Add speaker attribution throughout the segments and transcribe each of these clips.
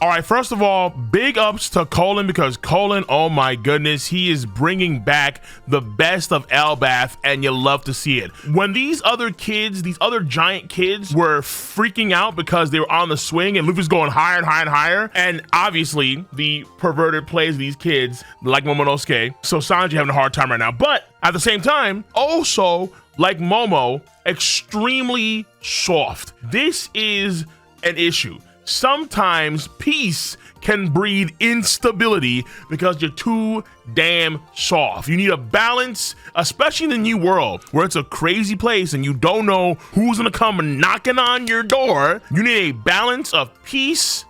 Speaker 1: All right, first of all, big ups to Colin, because Colin, oh my goodness, he is bringing back the best of Elbaf, and you love to see it. When these other kids, these other giant kids were freaking out because they were on the swing and Luffy's going higher and higher and higher, and obviously the perverted plays these kids like Momonosuke, so Sanji having a hard time right now, but at the same time, also like Momo, extremely soft. This is an issue. Sometimes peace can breed instability because you're too damn soft. You need a balance, especially in the new world where it's a crazy place and you don't know who's gonna come knocking on your door. You need a balance of peace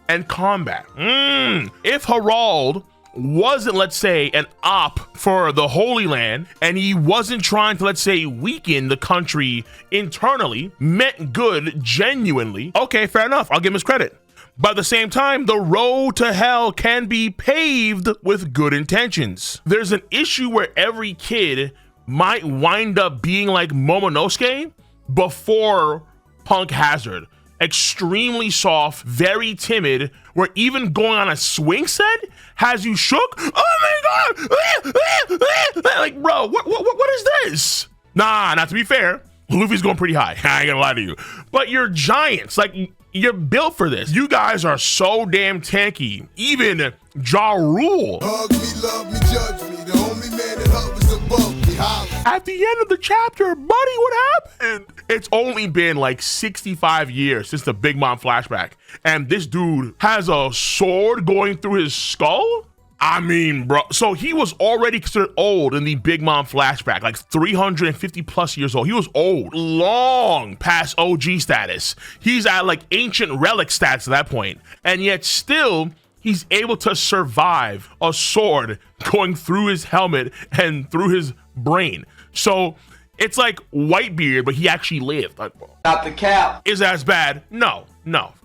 Speaker 1: and combat. If Harald wasn't, let's say, an op for the Holy Land, and he wasn't trying to, let's say, weaken the country internally, meant good genuinely, okay, fair enough, I'll give him his credit. But at the same time, the road to hell can be paved with good intentions. There's an issue where every kid might wind up being like Momonosuke before Punk Hazard. Extremely soft, very timid, where even going on a swing set has you shook. Oh my god! Like, bro, what is this? Nah, not to be fair, Luffy's going pretty high. I ain't gonna lie to you. But you're giants, like, you're built for this. You guys are so damn tanky. Even Ja Rule.
Speaker 2: Hug me, love me, judge me. The only man that hovers above me.
Speaker 1: At the end of the chapter, buddy, what happened? It's only been like 65 years since the Big Mom flashback, and this dude has a sword going through his skull? I mean, bro, so he was already considered old in the Big Mom flashback, like 350 plus years old. He was old, long past OG status. He's at like ancient relic stats at that point, and yet still, he's able to survive a sword going through his helmet and through his brain. So it's like Whitebeard, but he actually lived. Like,
Speaker 3: not the cap.
Speaker 1: Is that as bad? No.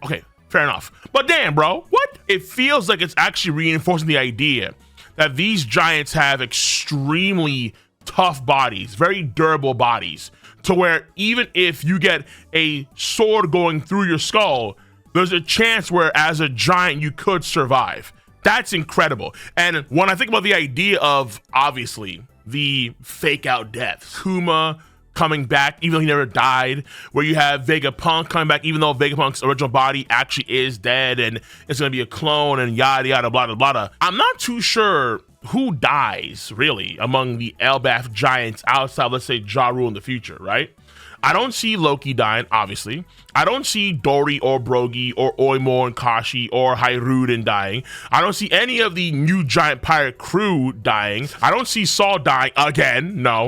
Speaker 1: Okay, fair enough. But damn, bro, what? It feels like it's actually reinforcing the idea that these giants have extremely tough bodies, very durable bodies, to where even if you get a sword going through your skull, there's a chance where as a giant you could survive. That's incredible. And when I think about the idea of, obviously, the fake out deaths, Kuma coming back even though he never died, where you have Vegapunk coming back even though Vegapunk's original body actually is dead and it's going to be a clone and yada yada blah blah blah. I'm not too sure who dies really among the Elbaf giants outside, let's say, Ja Rule in the future, right? I don't see Loki dying, obviously. I don't see Dory or Brogy or Oimo and Kashi or Hyruden dying. I don't see any of the new giant pirate crew dying. I don't see Saul dying again. No.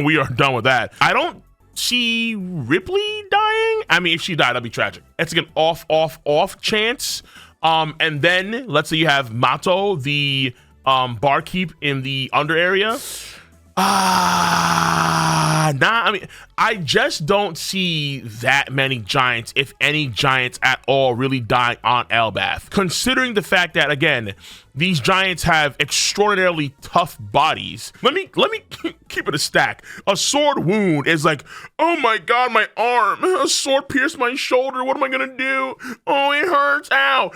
Speaker 1: We are done with that. I don't see Ripley dying. I mean, if she died, that'd be tragic. It's like an off chance. And then let's say you have Mato, the barkeep in the under area. I mean, I just don't see that many giants, if any giants at all, really dying on Elbaf. Considering the fact that, again, these giants have extraordinarily tough bodies. Let me keep it a stack. A sword wound is like, oh my god, my arm. A sword pierced my shoulder. What am I gonna do? Oh, it hurts. Ow.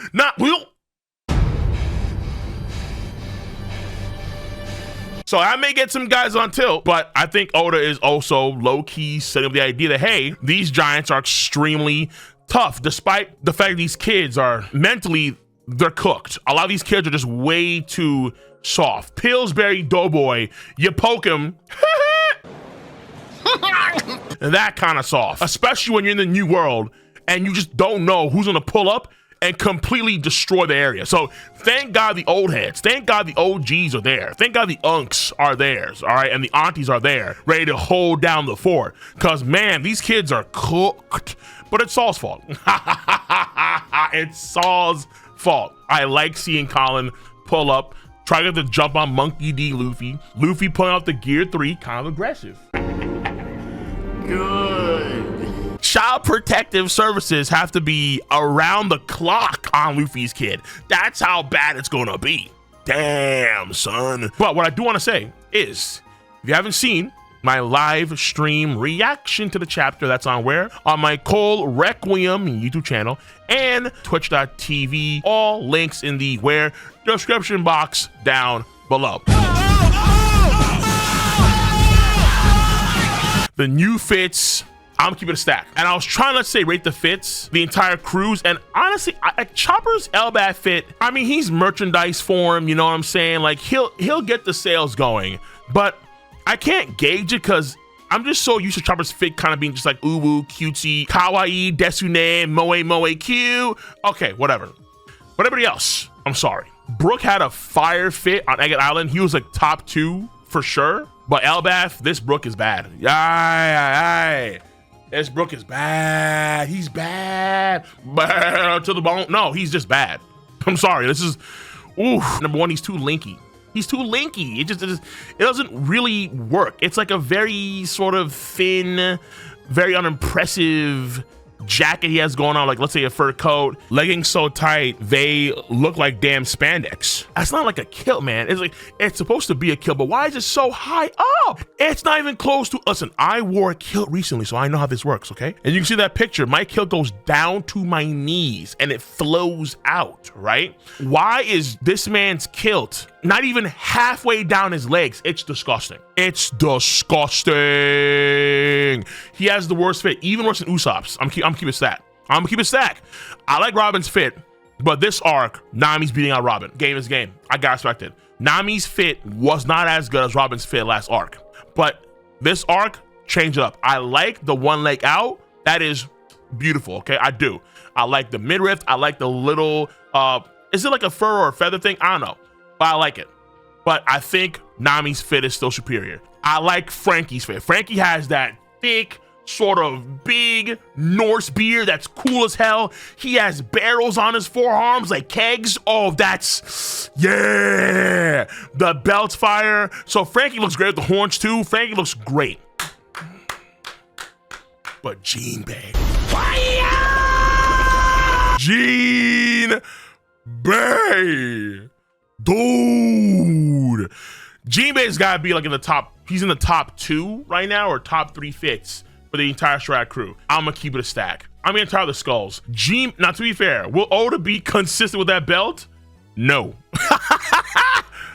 Speaker 1: So I may get some guys on tilt, but I think Oda is also low-key setting up the idea that, hey, these giants are extremely tough, despite the fact that these kids are mentally, they're cooked. A lot of these kids are just way too soft. Pillsbury Doughboy, you poke him, that kind of soft, especially when you're in the new world and you just don't know who's gonna pull up and completely destroy the area. So thank God the old heads, thank God the OGs are there, thank God the unks are there, all right, and the aunties are there, ready to hold down the fort. Cause man, these kids are cooked. But it's Saul's fault. It's Saul's fault. I like seeing Colin pull up, try to get the jump on Monkey D. Luffy pulling out the Gear 3, kind of aggressive. Good. Child Protective Services have to be around the clock on Luffy's kid. That's how bad it's gonna be. Damn, son. But what I do want to say is, if you haven't seen my live stream reaction to the chapter. That's on where? On my Cole Requiem YouTube channel and twitch.tv. All links in the where description box down below. The new fits, I'm keeping a stack. And I was trying to say rate the fits, the entire cruise, and honestly, Chopper's Elbaf fit, I mean, he's merchandise form, you know what I'm saying? Like he'll get the sales going, but I can't gauge it because I'm just so used to Chopper's fit kind of being just like uwu, cutesy, kawaii, desune, moe, cute. Okay, whatever. But everybody else, I'm sorry. Brook had a fire fit on Agate Island. He was like top 2 for sure. But Elbaf, this Brook is bad. Aye. This Brook is bad. He's bad. To the bone. No, he's just bad. I'm sorry. This is, ooh. Number 1, he's too linky. He's too linky. It doesn't really work. It's like a very sort of thin, very unimpressive jacket he has going on, like let's say a fur coat, leggings so tight they look like damn spandex. That's not like a kilt, man. It's like, it's supposed to be a kilt, but why is it so high up? It's not even close to, listen, I wore a kilt recently, so I know how this works, okay? And you can see that picture, my kilt goes down to my knees and it flows out, right? Why is this man's kilt not even halfway down his legs? It's disgusting. It's disgusting. He has the worst fit, even worse than Usopp's. I'm keeping it stack. I'm gonna keep it stack. I like Robin's fit, but this arc, Nami's beating out Robin. Game is game. I got respected. Nami's fit was not as good as Robin's fit last arc, but this arc changed it up. I like the one leg out. That is beautiful. Okay, I do. I like the midriff. I like the little. Is it like a fur or a feather thing? I don't know, but I like it. But I think Nami's fit is still superior. I like Frankie's fit. Frankie has that thick, sort of big Norse beard that's cool as hell. He has barrels on his forearms like kegs. Oh, that's, yeah. The belt's fire. So Frankie looks great with the horns too. Frankie looks great. But Jinbei. Jinbei. Dude. Jinbei's gotta be like in the top, he's in the top 2 right now, or top 3 fits for the entire Strat crew. I'm gonna keep it a stack. I'm gonna tire the skulls. Now to be fair, will Oda be consistent with that belt? No.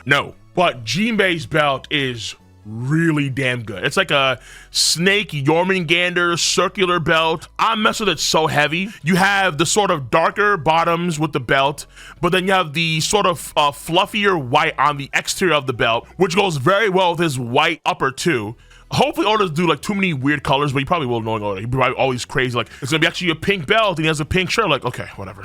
Speaker 1: No. But Jinbei's belt is really damn good. It's like a snake Jormungandr circular belt. I mess with it so heavy. You have the sort of darker bottoms with the belt, but then you have the sort of fluffier white on the exterior of the belt, which goes very well with his white upper too. Hopefully Oda doesn't do like too many weird colors, but he probably will, knowing Oda. He probably always crazy, like it's gonna be actually a pink belt and he has a pink shirt, like okay, whatever.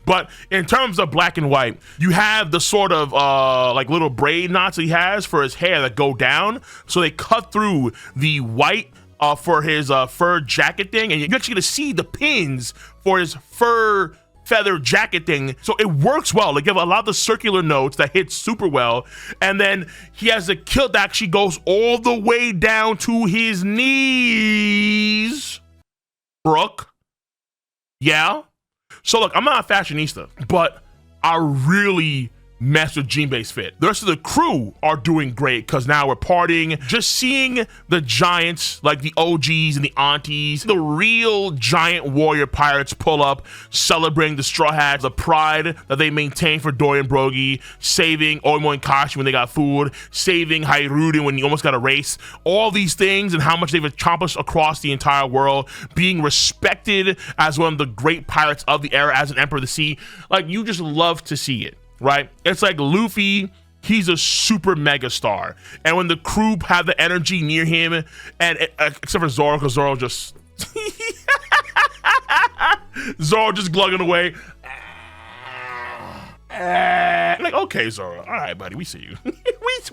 Speaker 1: But in terms of black and white, you have the sort of like little braid knots that he has for his hair that go down, so they cut through the white for his fur jacket thing, and you're actually gonna see the pins for his fur feather jacket thing, so it works well. They give a lot of the circular notes that hit super well, and then he has a kilt that actually goes all the way down to his knees. Brook, yeah. So look, I'm not a fashionista, but I really mess with Jinbei's fit. The rest of the crew are doing great because now we're partying. Just seeing the giants, like the OGs and the aunties, the real giant warrior pirates pull up, celebrating the Straw Hats, the pride that they maintain for Dorian Brogy, saving Oimo and Kashi when they got food, saving Hairuden when he almost got a race. All these things and how much they've accomplished across the entire world, being respected as one of the great pirates of the era, as an Emperor of the Sea. Like, you just love to see it. Right? It's like Luffy, he's a super mega star. And when the crew have the energy near him, and except for Zoro, because Zoro just Zoro just glugging away. Like, okay, Zoro. All right, buddy, we see you.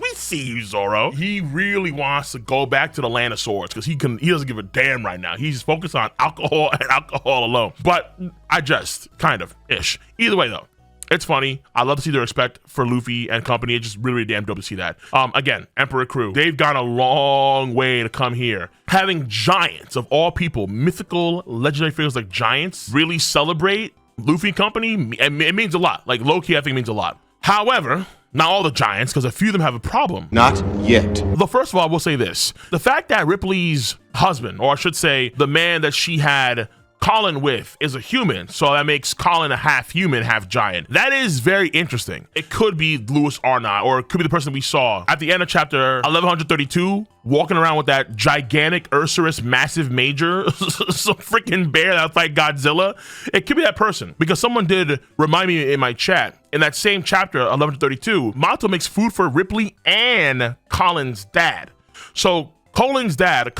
Speaker 1: we see you, Zoro. He really wants to go back to the land of swords because he doesn't give a damn right now. He's focused on alcohol and alcohol alone. But I just kind of ish. Either way though, it's funny. I love to see the respect for Luffy and company. It's just really, really damn dope to see that. Again, Emperor crew, they've gone a long way to come here. Having giants of all people, mythical, legendary figures like giants, really celebrate Luffy company, it means a lot. Like, low-key, I think it means a lot. However, Not all the giants, because a few of them have a problem.
Speaker 3: Not yet.
Speaker 1: But first of all, I will say this. The fact that Ripley's husband, or I should say the man that she had Colin with, is a human, so that makes Colin a half human, half giant. That is very interesting. It could be Lewis Arnott, or it could be the person we saw at the end of chapter 1132, walking around with that gigantic Ursurus massive major, some freaking bear that's like Godzilla. It could be that person, because someone did remind me in my chat, in that same chapter 1132, Mato makes food for Ripley and Colin's dad. So Colin's dad,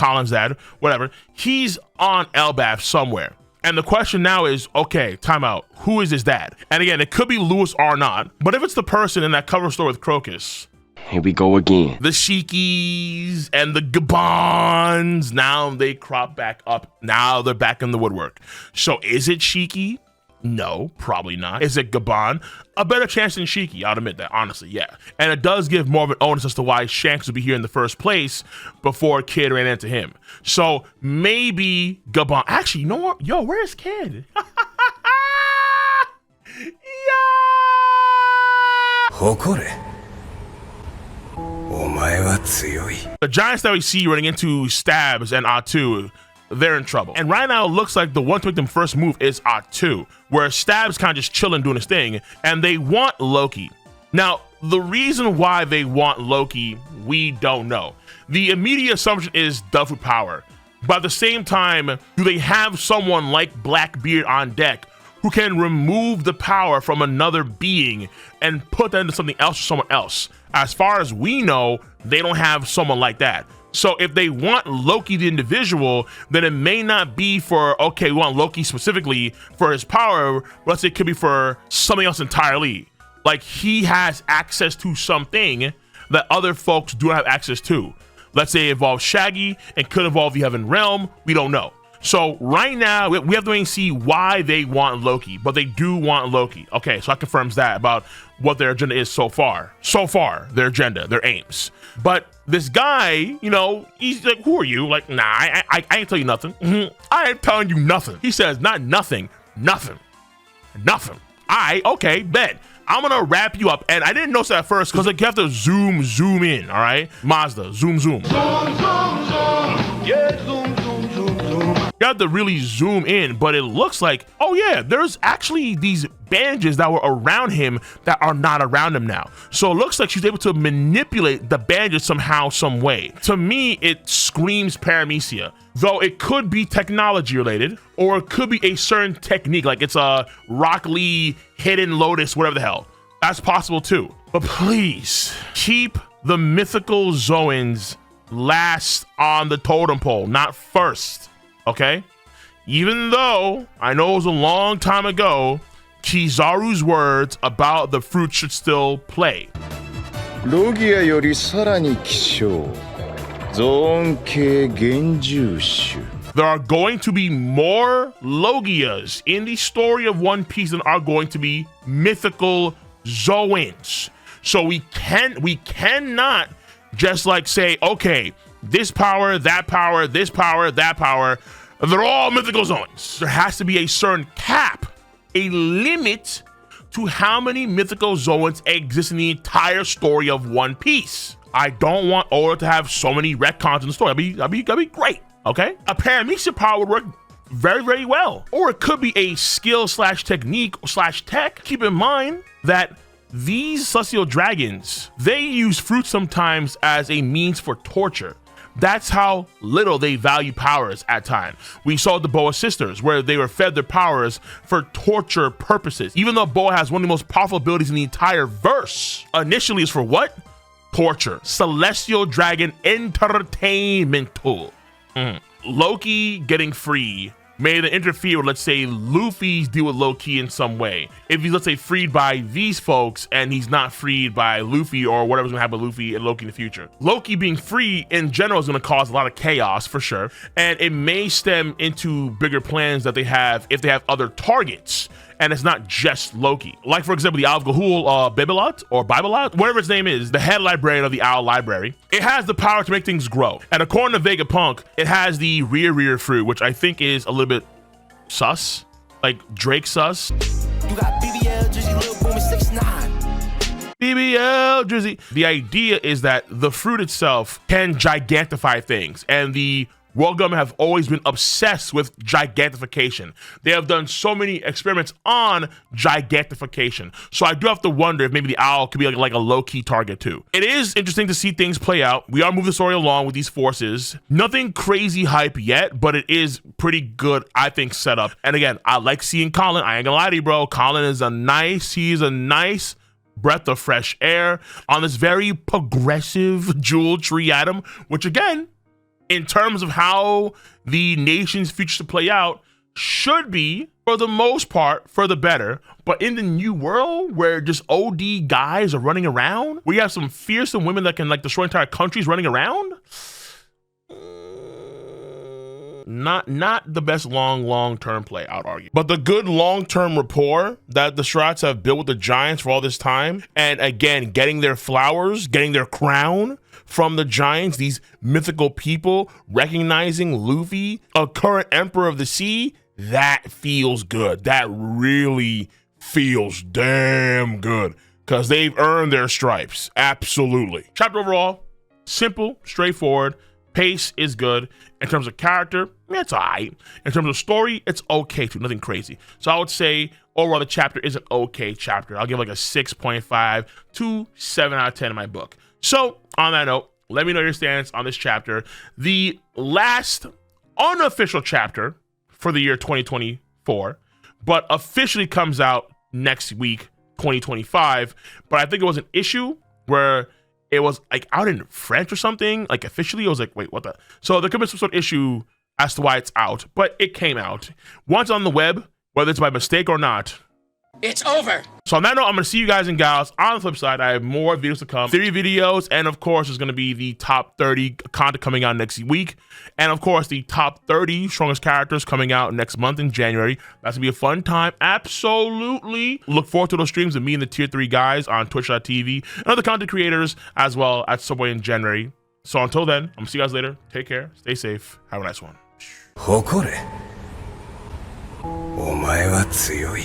Speaker 1: whatever, he's on Elbaf somewhere. And the question now is, okay, time out. Who is his dad? And again, it could be Lewis Arnott, but if it's the person in that cover story with Crocus,
Speaker 3: here we go again.
Speaker 1: the Shikis and the Gabons, now they crop back up. Now they're back in the woodwork. So is it Shiki? No, probably not. Is it Gabon? A better chance than Shiki, I'll admit that, honestly, yeah. And it does give more of an onus as to why Shanks would be here in the first place before Kid ran into him. So maybe Gabon. Actually, you know what? Yo, where's Kid? Yeah. The giants that we see running into Stabs and Atu, they're in trouble. And right now it looks like the one to make them first move is Atu, where Stab's kind of just chilling doing his thing, and they want Loki. Now, the reason why they want Loki, we don't know. The immediate assumption is Duffy power. But at the same time, do they have someone like Blackbeard on deck who can remove the power from another being and put that into something else or someone else? As far as we know, they don't have someone like that. So if they want Loki the individual, then it may not be for, okay, we want Loki specifically for his power. Let's say it could be for something else entirely. Like he has access to something that other folks do not have access to. Let's say it involves Shaggy, and could involve the Heaven Realm. We don't know. So right now, we have to wait and see why they want Loki, but they do want Loki. Okay, so that confirms that about what their agenda is so far. So far, their agenda, their aims. But this guy, you know, he's like, who are you? Like, nah, I ain't tell you nothing. I ain't telling you nothing. He says, not nothing, nothing. Okay, bet. I'm gonna wrap you up. And I didn't notice that at first, because like you have to zoom in, all right? Mazda, zoom.
Speaker 2: Yeah, zoom.
Speaker 1: You have to really zoom in, but it looks like, oh yeah, there's actually these bandages that were around him that are not around him now. So it looks like she's able to manipulate the bandages somehow, some way. To me, it screams paramecia, though it could be technology related, or it could be a certain technique, like it's a Rock Lee hidden lotus, whatever the hell. That's possible too. But please keep the mythical Zoans last on the totem pole, not first. Okay, even though I know it was a long time ago, Kizaru's words about the fruit should still play.
Speaker 4: 로기아 요리 사라니 기쇼 존케 겐주슈.
Speaker 1: There are going to be more Logias in the story of One Piece than are going to be mythical Zoans. So we cannot just like say, okay, this power, that power, this power, that power, they're all mythical Zoans. There has to be a certain cap, a limit to how many mythical Zoans exist in the entire story of One Piece. I don't want Oda to have so many retcons in the story. That'd be great, okay? A paramecia power would work very, very well. Or it could be a skill slash technique slash tech. Keep in mind that these celestial dragons, they use fruit sometimes as a means for torture. That's how little they value powers at times. We saw the Boa sisters, where they were fed their powers for torture purposes. Even though Boa has one of the most powerful abilities in the entire verse, initially is for what? Torture. Celestial dragon entertainment tool. Loki getting free may then interfere with, let's say, Luffy's deal with Loki in some way. If he's, let's say, freed by these folks and he's not freed by Luffy or whatever's gonna happen with Luffy and Loki in the future. Loki being free in general is gonna cause a lot of chaos for sure. And it may stem into bigger plans that they have if they have other targets. And it's not just Loki. Like, for example, the Owl of Ga'Hoole, Bibelot or Bibelot, whatever its name is, the head librarian of the Owl Library. It has the power to make things grow. And according to Vegapunk, it has the rear fruit, which I think is a little bit sus, like Drake sus.
Speaker 5: You got BBL, Drizzy, Lil Boom, and 6ix9ine.
Speaker 1: BBL Drizzy. The idea is that the fruit itself can gigantify things, and the world government have always been obsessed with gigantification. They have done so many experiments on gigantification. So I do have to wonder if maybe the owl could be like a low-key target too. It is interesting to see things play out. We are moving the story along with these forces. Nothing crazy hype yet, but it is pretty good, I think, setup. And again, I like seeing Colin. I ain't gonna lie to you, bro. Colin is he's a nice breath of fresh air on this very progressive jewel tree atom, which again, in terms of how the nation's future to play out, should be, for the most part, for the better. But in the new world, where just OD guys are running around, where you have some fearsome women that can like destroy entire countries running around, not the best long-term play, I would argue. But the good long-term rapport that the Strats have built with the Giants for all this time, and again, getting their flowers, getting their crown from the Giants, these mythical people, recognizing Luffy, a current emperor of the sea, that feels good. That really feels damn good, because they've earned their stripes. Absolutely. Chapter overall, simple, straightforward. Pace is good. In terms of character, it's all right. In terms of story, it's okay too, nothing crazy. So I would say overall the chapter is an okay chapter. I'll give like a 6.5 to 7 out of 10 in my book. So on that note, let me know your stance on this chapter. The last unofficial chapter for the year 2024, but officially comes out next week, 2025. But I think it was an issue where it was like out in French or something. Like officially, I was like, wait, what the? So there could be some sort of issue as to why it's out, but it came out. Once on the web, whether it's by mistake or not,
Speaker 5: it's over.
Speaker 1: So on that note, I'm going to see you guys and gals on the flip side. I have more videos to come, theory videos, and of course, there's going to be the top 30 content coming out next week. And of course, the top 30 strongest characters coming out next month in January. That's going to be a fun time. Absolutely. Look forward to those streams with me and the tier 3 guys on twitch.tv and other content creators as well at Subway in January. So until then, I'm going to see you guys later. Take care. Stay safe. Have a nice one.
Speaker 5: 誇れ。お前は強い。